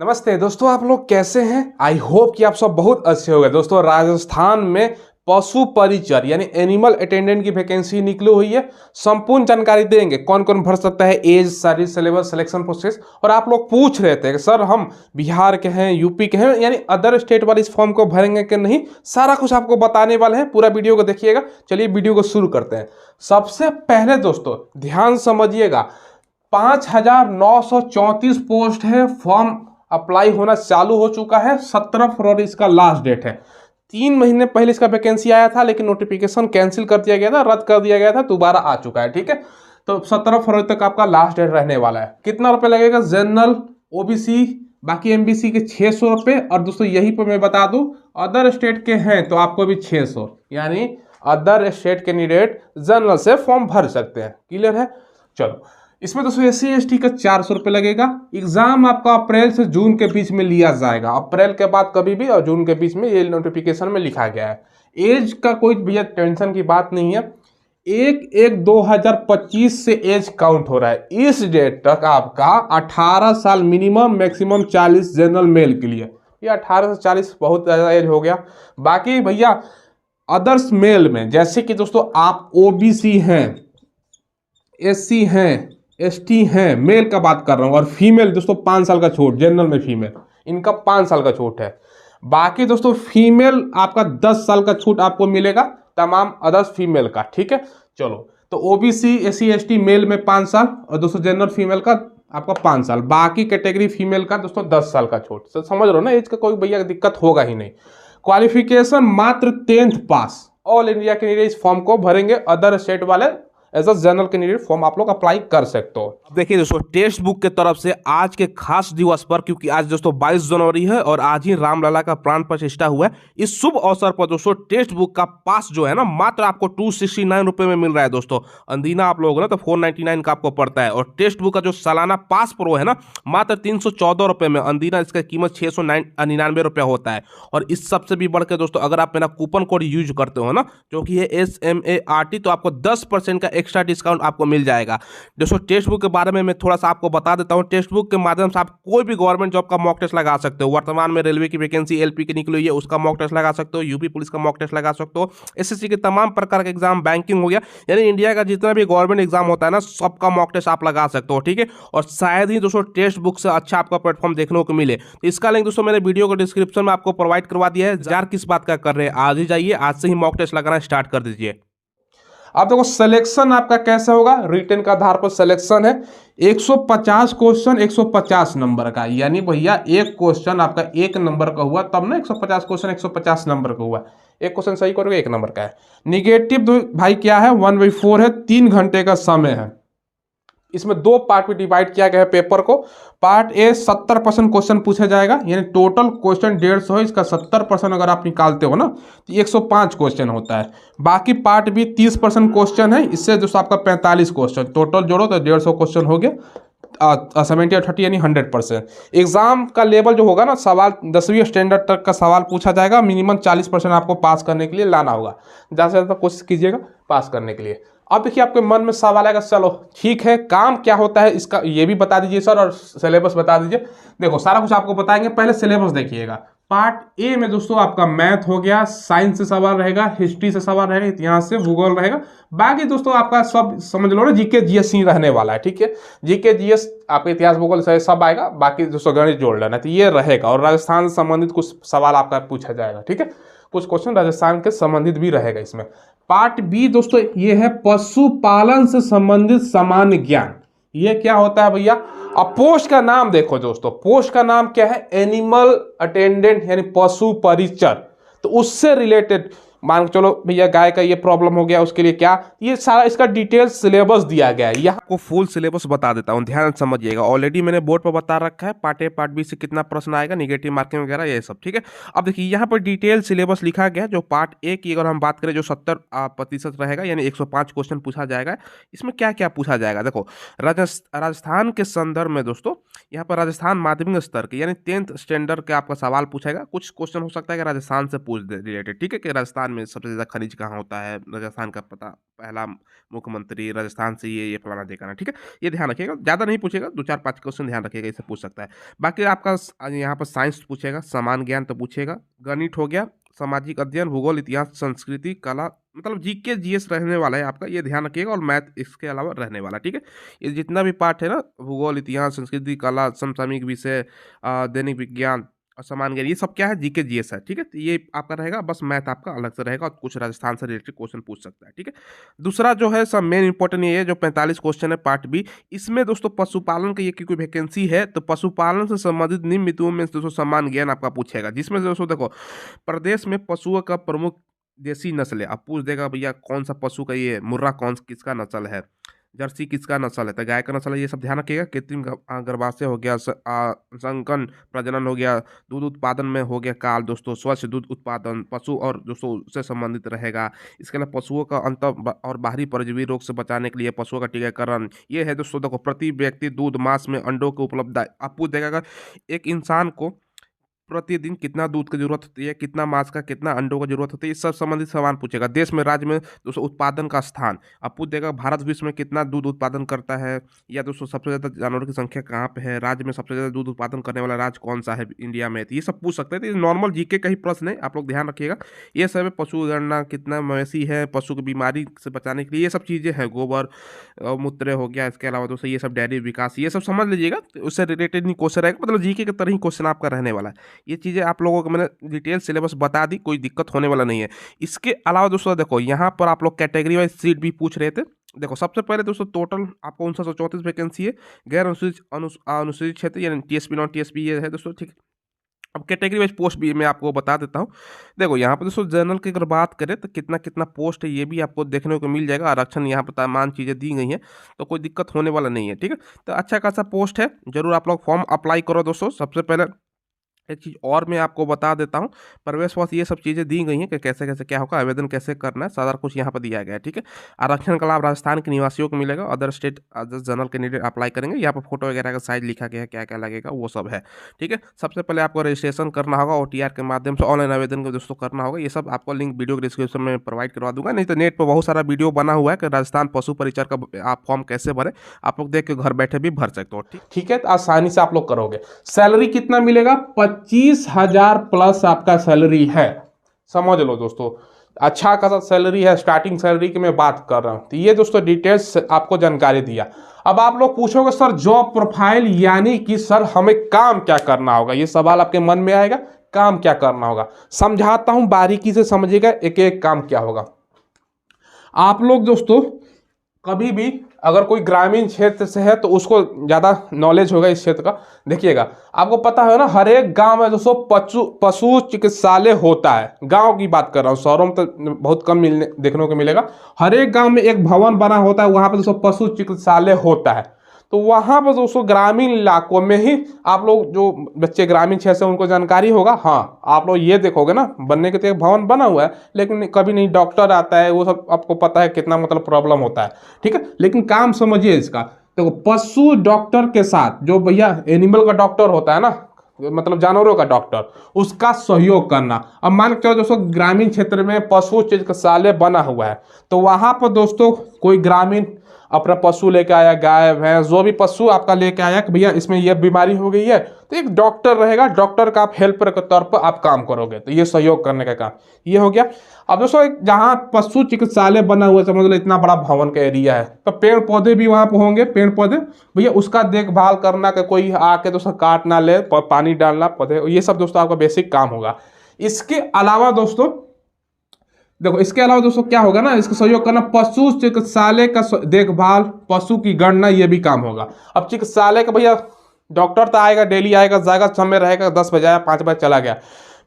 नमस्ते दोस्तों, आप लोग कैसे हैं। आई होप कि आप सब बहुत अच्छे हो गए। दोस्तों, राजस्थान में पशु परिचर यानी एनिमल अटेंडेंट की वैकेंसी निकली हुई है। संपूर्ण जानकारी देंगे, कौन कौन भर सकता है, एज, सारी सिलेबस, सिलेक्शन प्रोसेस। और आप लोग पूछ रहे थे कि सर हम बिहार के हैं, यूपी के हैं, यानी अदर स्टेट वाले इस फॉर्म को भरेंगे कि नहीं। सारा कुछ आपको बताने वाले हैं, पूरा वीडियो को देखिएगा। चलिए वीडियो को शुरू करते हैं। सबसे पहले दोस्तों ध्यान समझिएगा, 5,934 पोस्ट है। फॉर्म अप्लाई होना चालू हो चुका है। 17 फरवरी इसका लास्ट डेट है। 3 महीने पहले इसका वैकेंसी आया था, लेकिन नोटिफिकेशन कैंसिल कर दिया गया था, रद्द कर दिया गया था, दोबारा आ चुका है। ठीक है, तो 17 फरवरी तक आपका लास्ट डेट रहने वाला है। कितना रुपए लगेगा? जनरल, ओबीसी, बाकी एमबीसी के 600 रुपये। और दोस्तों यहीं पर मैं बता दूं, अदर स्टेट के हैं तो आपको भी 600, यानी अदर स्टेट कैंडिडेट जनरल से फॉर्म भर सकते हैं। क्लियर है? चलो, इसमें दोस्तों एससी एसटी का 400 रुपये लगेगा। एग्जाम आपका अप्रैल से जून के बीच में लिया जाएगा। अप्रैल के बाद कभी भी और जून के बीच में, ये नोटिफिकेशन में लिखा गया है। एज का कोई भैया टेंशन की बात नहीं है। 1/1/2025 से एज काउंट हो रहा है। इस डेट तक आपका 18 साल मिनिमम, मैक्सिमम 40 जनरल मेल के लिए। ये 18 से 40 बहुत ज़्यादा एज हो गया। बाकी भैया अदर्स मेल में, जैसे कि दोस्तों आप ओबीसी हैं, एससी हैं, एसटी हैं, मेल का बात कर रहा हूँ। और फीमेल दोस्तों 5 साल का छूट, जनरल में फीमेल, इनका 5 साल का छूट है। बाकी दोस्तों फीमेल आपका 10 साल का छूट आपको मिलेगा, तमाम अदर्स फीमेल का। ठीक है, चलो, तो ओबीसी, एससी, एसटी मेल में 5 साल, और दोस्तों जनरल फीमेल का आपका 5 साल। बाकी कैटेगरी फीमेल का दोस्तों 10 साल का छूट। तो समझ रहे हो ना, एज का कोई भैया दिक्कत होगा ही नहीं। क्वालिफिकेशन मात्र 10th पास। ऑल इंडिया कैंडिडेट इस फॉर्म को भरेंगे। अदर स्टेट वाले as a general candidate form आप लोग अप्लाई कर सकते हो। अब देखिए दोस्तों, टेक्स्ट बुक के तरफ से आज के खास दिवस पर, क्योंकि आज दोस्तों 22 जनवरी है और आज ही रामलला का प्राण प्रतिष्ठा हुआ है, इस शुभ अवसर पर दोस्तों टेक्स्ट बुक का पास जो है ना, मात्र आपको 269 रुपए में मिल रहा है। दोस्तों अंदीना आप लोग ना तो 499 का आपको पड़ता है। और टेक्स्ट बुक का जो सालाना पास प्रो है ना, मात्र 314 रुपए में। अंदीना इसका कीमत 699 रुपया होता है। और इस सबसे भी बढ़ के दोस्तों, अगर आप मेरा कूपन कोड यूज करते हो ना, जो कि है SMART, तो आपको 10% का एक्स्ट्रा डिस्काउंट आपको मिल जाएगा। दोस्तों टेक्स्ट बुक के बारे में मैं थोड़ा सा आपको बता देता हूं। टेक्स्ट बुक के माध्यम से आप कोई भी गवर्नमेंट जॉब का मॉक टेस्ट लगा सकते हो। वर्तमान में रेलवे की वैकेंसी एलपी की निकली हुई है, उसका मॉक टेस्ट लगा सकते हो। यूपी पुलिस का मॉक टेस्ट लगा सकते हो। एसएससी के तमाम प्रकार के एग्जाम, बैंकिंग हो गया, यानी इंडिया का जितना भी गवर्नमेंट एग्जाम होता है ना, सबका मॉक टेस्ट आप लगा सकते हो। ठीक है, और शायद ही दोस्तों टेक्स्ट बुक से अच्छा आपका प्लेटफॉर्म देखने को मिले। तो इसका लिंक दोस्तों मैंने वीडियो के डिस्क्रिप्शन में आपको प्रोवाइड करवा दिया है। जार किस बात का कर रहे हैं, आज ही जाइए, आज से ही मॉक टेस्ट लगाना स्टार्ट कर दीजिए। अब देखो सिलेक्शन आपका कैसे होगा। रिटन का आधार पर सिलेक्शन है। 150 क्वेश्चन 150 नंबर का, यानी भैया एक क्वेश्चन आपका 1 नंबर का हुआ, तब ना 150 क्वेश्चन 150 नंबर का हुआ। एक क्वेश्चन सही करोगे 1 नंबर का है। निगेटिव भाई क्या है, 1/4 है। 3 घंटे का समय है। इसमें 2 पार्ट में डिवाइड किया गया है पेपर को। पार्ट ए 70% क्वेश्चन पूछा जाएगा, यानी टोटल क्वेश्चन 150 है, इसका 70% अगर आप निकालते हो ना तो 105 क्वेश्चन होता है। बाकी पार्ट बी 30% क्वेश्चन है, इससे दोस्तों आपका 45 क्वेश्चन, टोटल जोड़ो तो 150 क्वेश्चन हो गया। 70 और 30 यानी 100%। एग्जाम का लेवल जो होगा ना, सवाल 10वीं स्टैंडर्ड तक का सवाल पूछा जाएगा। मिनिमम 40% आपको पास करने के लिए लाना होगा। ज़्यादा से ज़्यादा कोशिश कीजिएगा पास करने के लिए। अब देखिए आपके मन में सवाल आएगा, चलो ठीक है, काम क्या होता है इसका ये भी बता दीजिए सर, और सिलेबस बता दीजिए। देखो सारा कुछ आपको बताएंगे, पहले सिलेबस देखिएगा। पार्ट ए में दोस्तों आपका मैथ हो गया, साइंस से सवाल रहेगा, हिस्ट्री से सवाल रहेगा, इतिहास से, भूगोल रहेगा। बाकी दोस्तों आपका सब समझ लो ना, जीके जीएस ही रहने वाला है। ठीक है, जीके जीएस आपका इतिहास भूगोल से सब आएगा, बाकी दोस्तों गणित जोड़ लेना, तो ये रहेगा। और राजस्थान से संबंधित कुछ सवाल आपका पूछा जाएगा। ठीक है, कुछ क्वेश्चन राजस्थान के संबंधित भी रहेगा इसमें। पार्ट बी दोस्तों ये है पशुपालन से संबंधित सामान्य ज्ञान। ये क्या होता है भैया? अब पोस्ट का नाम देखो दोस्तों, पोस्ट का नाम क्या है? एनिमल अटेंडेंट, यानी पशु परिचर। तो उससे रिलेटेड मान चलो भैया गाय का ये प्रॉब्लम हो गया, उसके लिए क्या, ये सारा इसका डिटेल सिलेबस दिया गया है। यहाँ को फुल सिलेबस बता देता हूँ, ध्यान समझिएगा। ऑलरेडी मैंने बोर्ड पर बता रखा है, पार्ट ए पार्ट बी से कितना प्रश्न आएगा, निगेटिव मार्किंग वगैरह ये सब। ठीक है, अब देखिए यहाँ पर डिटेल सिलेबस लिखा गया है। जो पार्ट ए की अगर हम बात करें, जो 70% रहेगा, यानी 105 क्वेश्चन पूछा जाएगा। इसमें क्या क्या पूछा जाएगा देखो, राजस्थान के संदर्भ में दोस्तों, यहाँ पर राजस्थान माध्यमिक स्तर के यानी 10th स्टैंडर्ड के आपका सवाल पूछेगा। कुछ क्वेश्चन हो सकता है कि राजस्थान से पूछ दे रिलेटेड, ठीक है, कि राजस्थान में सबसे ज़्यादा खनिज कहाँ होता है, राजस्थान का पता, पहला मुख्यमंत्री राजस्थान से ये फलाना ठिकाना, ठीक है। ये ध्यान रखिएगा, ज़्यादा नहीं पूछेगा, 2 4 5 क्वेश्चन ध्यान रखिएगा, इससे पूछ सकता है। बाकी आपका यहाँ पर साइंस पूछेगा, समान ज्ञान तो पूछेगा, गणित हो गया, सामाजिक अध्ययन, भूगोल, इतिहास, संस्कृति, कला, मतलब जीके जीएस रहने वाला है आपका, ये ध्यान रखिएगा, और मैथ इसके अलावा रहने वाला, ठीक है। ये जितना भी पार्ट है ना, भूगोल, इतिहास, संस्कृति, कला, समसामयिक विषय, दैनिक विज्ञान और समान ज्ञान, ये सब क्या है, जीके जीएस है, ठीक है। तो ये आपका रहेगा, बस मैथ आपका अलग से रहेगा, और कुछ राजस्थान से रिलेटेड क्वेश्चन पूछ सकता है, ठीक है। दूसरा जो है सब मेन इंपॉर्टेंट ये है, जो 45 क्वेश्चन है पार्ट बी, इसमें दोस्तों पशुपालन की ये कोई वैकेंसी है तो पशुपालन से संबंधित निम्न बिंदुओं में दोस्तों समान ज्ञान आपका पूछेगा, जिसमें दोस्तों देखो, प्रदेश में पशुओं का प्रमुख देसी नस्ल है, अब पूछ देगा भैया कौन सा पशु का ये मुर्रा कौन किसका नस्ल है, जर्सी किसका नस्ल है, तो गाय का नस्ल है, ये सब ध्यान रखिएगा। कृत्रिम गर्भाशय हो गया, संकन प्रजनन हो गया, दूध उत्पादन में हो गया काल दोस्तों, स्वच्छ दूध उत्पादन पशु और दोस्तों उससे संबंधित रहेगा। इसके अलावा पशुओं का अंत और बाहरी परजीवी रोग से बचाने के लिए पशुओं का टीकाकरण, ये है दोस्तों। देखो, प्रति व्यक्ति दूध मांस में अंडों की उपलब्धता, आप पूछ देगा एक इंसान को प्रतिदिन कितना दूध की जरूरत होती है, कितना मांस का, कितना अंडों का जरूरत होती है, इस सब संबंधित सवाल पूछेगा। देश में, राज्य में दोस्तों उत्पादन का स्थान, अब पूछ देगा भारत विश्व में कितना दूध उत्पादन करता है, या दोस्तों सबसे ज़्यादा जानवरों की संख्या कहाँ पे है, राज्य में सबसे ज़्यादा दूध उत्पादन करने वाला राज्य कौन सा है इंडिया में, तो ये सब पूछ सकते हैं। तो ये नॉर्मल जीके का ही प्रश्न है, आप लोग ध्यान रखिएगा। ये सब है, पशु गणना, कितना मवेशी है, पशु की बीमारी से बचाने के लिए, ये सब चीज़ें हैं, गोबर मूत्र हो गया, इसके अलावा दोस्तों ये सब डेयरी विकास, ये सब समझ लीजिएगा, तो उससे रिलेटेड नहीं क्वेश्चन रहेगा, मतलब जीके की तरह ही क्वेश्चन आपका रहने वाला है। ये चीज़ें आप लोगों को मैंने डिटेल सिलेबस बता दी, कोई दिक्कत होने वाला नहीं है। इसके अलावा दोस्तों देखो, यहाँ पर आप लोग कैटेगरी वाइज सीट भी पूछ रहे थे। देखो, सबसे पहले दोस्तों टोटल आपको 5934 वैकेंसी है, गैर अनुसूचित क्षेत्र यानी टीएसपी नॉन टीएसपी ये है दोस्तों, ठीक है। अब कैटेगरी वाइज पोस्ट भी मैं आपको बता देता हूँ। देखो, यहाँ पर दोस्तों जनरल की अगर बात करें तो कितना कितना पोस्ट है ये भी आपको देखने को मिल जाएगा। आरक्षण यहाँ पर तमाम चीज़ें दी गई हैं, तो कोई दिक्कत होने वाला नहीं है, ठीक है। तो अच्छा खासा पोस्ट है, जरूर आप लोग फॉर्म अप्लाई करो दोस्तों। सबसे पहले एक चीज़ और मैं आपको बता देता हूँ, प्रवेश पत्र ये सब चीज़ें दी गई हैं कि कैसे कैसे क्या होगा, आवेदन कैसे करना है, सारा कुछ यहाँ पर दिया गया है, ठीक है। आरक्षण का लाभ राजस्थान के निवासियों को मिलेगा, other state other general candidate apply करेंगे। यहाँ पर फोटो वगैरह का साइज लिखा गया है, क्या क्या लगेगा वो सब है, ठीक है। सबसे पहले आपको रजिस्ट्रेशन करना होगा, OTR के माध्यम से ऑनलाइन आवेदन को दोस्तों करना होगा। ये सब आपको लिंक वीडियो के डिस्क्रिप्शन में प्रोवाइड करवा दूंगा, नहीं तो नेट पर बहुत सारा वीडियो बना हुआ है कि राजस्थान पशु परिचर का आप फॉर्म कैसे भरें, आप लोग देख के घर बैठे भी भर सकते हो, ठीक है। तो आसानी से आप लोग करोगे। सैलरी कितना मिलेगा, 25,000 प्लस आपका सैलरी है, समझ लो दोस्तों। अच्छा खासा सैलरी है, स्टार्टिंग सैलरी की मैं बात कर रहा हूं। तो ये दोस्तों डिटेल्स आपको जानकारी दिया। अब आप लोग पूछोगे सर जॉब प्रोफाइल यानी कि सर हमें काम क्या करना होगा, ये सवाल आपके मन में आएगा, काम क्या करना होगा। समझाता हूं, बारीकी से समझिएगा एक एक काम क्या होगा। आप लोग दोस्तों कभी भी अगर कोई ग्रामीण क्षेत्र से है तो उसको ज़्यादा नॉलेज होगा इस क्षेत्र का। देखिएगा, आपको पता है ना, हर एक गांव में दोस्तों पशु चिकित्सालय होता है। गांव की बात कर रहा हूँ, शहरों में तो बहुत कम देखने को मिलेगा। हर एक गांव में एक भवन बना होता है, वहाँ पर दोस्तों पशु चिकित्सालय होता है। तो वहाँ पर दोस्तों ग्रामीण इलाकों में ही आप लोग जो बच्चे ग्रामीण क्षेत्र से उनको जानकारी होगा। हाँ, आप लोग ये देखोगे ना, बनने के तो एक भवन बना हुआ है, लेकिन कभी नहीं डॉक्टर आता है, वो सब आपको पता है कितना मतलब प्रॉब्लम होता है, ठीक है। लेकिन काम समझिए इसका, देखो पशु डॉक्टर के साथ जो भैया एनिमल का डॉक्टर होता है ना, मतलब जानवरों का डॉक्टर, उसका सहयोग करना। अब मान के चलो दोस्तों ग्रामीण क्षेत्र में पशु चिकित्सालय बना हुआ है, तो वहाँ पर दोस्तों कोई ग्रामीण अपना पशु लेके आया, गाय भैंस जो भी पशु आपका लेके आया कि भैया इसमें यह बीमारी हो गई है, तो एक डॉक्टर रहेगा, डॉक्टर का आप हेल्पर के तौर पर आप काम करोगे। तो ये सहयोग करने का काम ये हो गया। अब दोस्तों जहाँ पशु चिकित्सालय बना हुआ है, समझ लो इतना बड़ा भवन का एरिया है, तो पेड़ पौधे भी वहाँ पर होंगे। पेड़ पौधे भैया उसका देखभाल करना कि कोई आके दोस्तों काट ना ले, पानी डालना पौधे, ये सब दोस्तों आपका बेसिक काम होगा। इसके अलावा दोस्तों देखो, इसके अलावा दोस्तों क्या होगा ना, इसका सहयोग करना, पशु चिकित्सालय का देखभाल, पशु की गणना, ये भी काम होगा। अब चिकित्सालय का भैया डॉक्टर तो आएगा, डेली आएगा, जाएगा, समय रहेगा, 10 बजे आया, 5 बजे चला गया,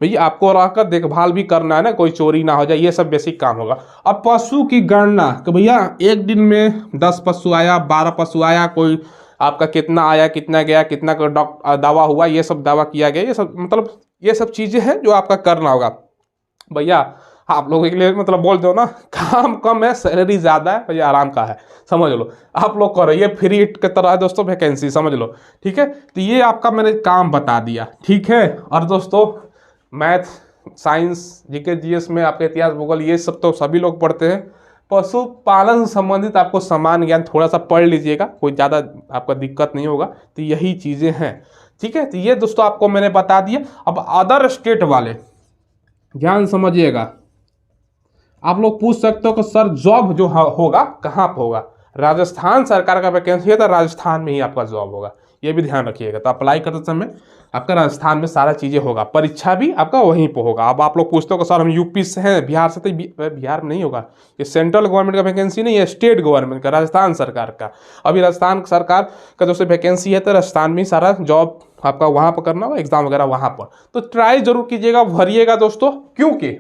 भैया आपको रहकर देखभाल भी करना है ना, कोई चोरी ना हो जाए, ये सब बेसिक काम होगा। अब पशु की गणना कि भैया एक दिन में 10 पशु आया, 12 पशु आया, कोई आपका कितना आया, कितना गया, कितना का दावा हुआ, ये सब दावा किया गया, ये सब मतलब ये सब चीज़ें हैं जो आपका करना होगा। भैया आप लोगों के लिए मतलब बोल दो ना, काम कम है, सैलरी ज़्यादा है, भैया आराम का है, समझ लो। आप लोग करो, ये फ्री के तरह है दोस्तों वैकेंसी, समझ लो, ठीक है। तो ये आपका मैंने काम बता दिया, ठीक है। और दोस्तों मैथ साइंस, जीके जीएस में आपके इतिहास भूगोल ये सब तो सभी लोग पढ़ते हैं। पशुपालन से संबंधित आपको सामान्य ज्ञान थोड़ा सा पढ़ लीजिएगा, कोई ज़्यादा आपका दिक्कत नहीं होगा। तो यही चीज़ें हैं, ठीक है। तो ये दोस्तों आपको मैंने बता दिया। अब अदर स्टेट वाले ध्यान समझिएगा, आप लोग पूछ सकते हो कि सर जॉब जो होगा कहाँ पर होगा। राजस्थान सरकार का वैकेंसी है तो राजस्थान में ही आपका जॉब होगा, ये भी ध्यान रखिएगा। तो अप्लाई करते समय आपका राजस्थान में सारा चीज़ें होगा, परीक्षा भी आपका वहीं पर होगा। अब आप लोग पूछते हो कि सर हम यूपी से हैं, बिहार से, तो बिहार में नहीं होगा। ये सेंट्रल गवर्नमेंट का वैकेंसी नहीं है, स्टेट गवर्नमेंट का, राजस्थान सरकार का। अभी राजस्थान सरकार का जो वैकेंसी है तो राजस्थान में सारा जॉब आपका वहाँ पर करना होगा, एग्जाम वगैरह वहाँ पर। तो ट्राई जरूर कीजिएगा, भरिएगा दोस्तों। क्योंकि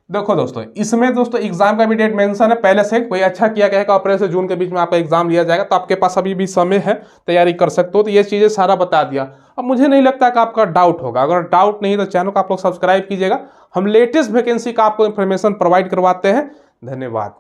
देखो दोस्तों, इसमें दोस्तों एग्जाम का भी डेट मेंशन है पहले से। कोई अच्छा किया गया है कि अप्रैल से जून के बीच में आपका एग्जाम लिया जाएगा, तो आपके पास अभी भी समय है, तैयारी कर सकते हो। तो ये चीज़ें सारा बता दिया। अब मुझे नहीं लगता कि आपका डाउट होगा। अगर डाउट नहीं तो चैनल को आप लोग सब्सक्राइब कीजिएगा। हम लेटेस्ट वैकेंसी का आपको इन्फॉर्मेशन प्रोवाइड करवाते हैं। धन्यवाद।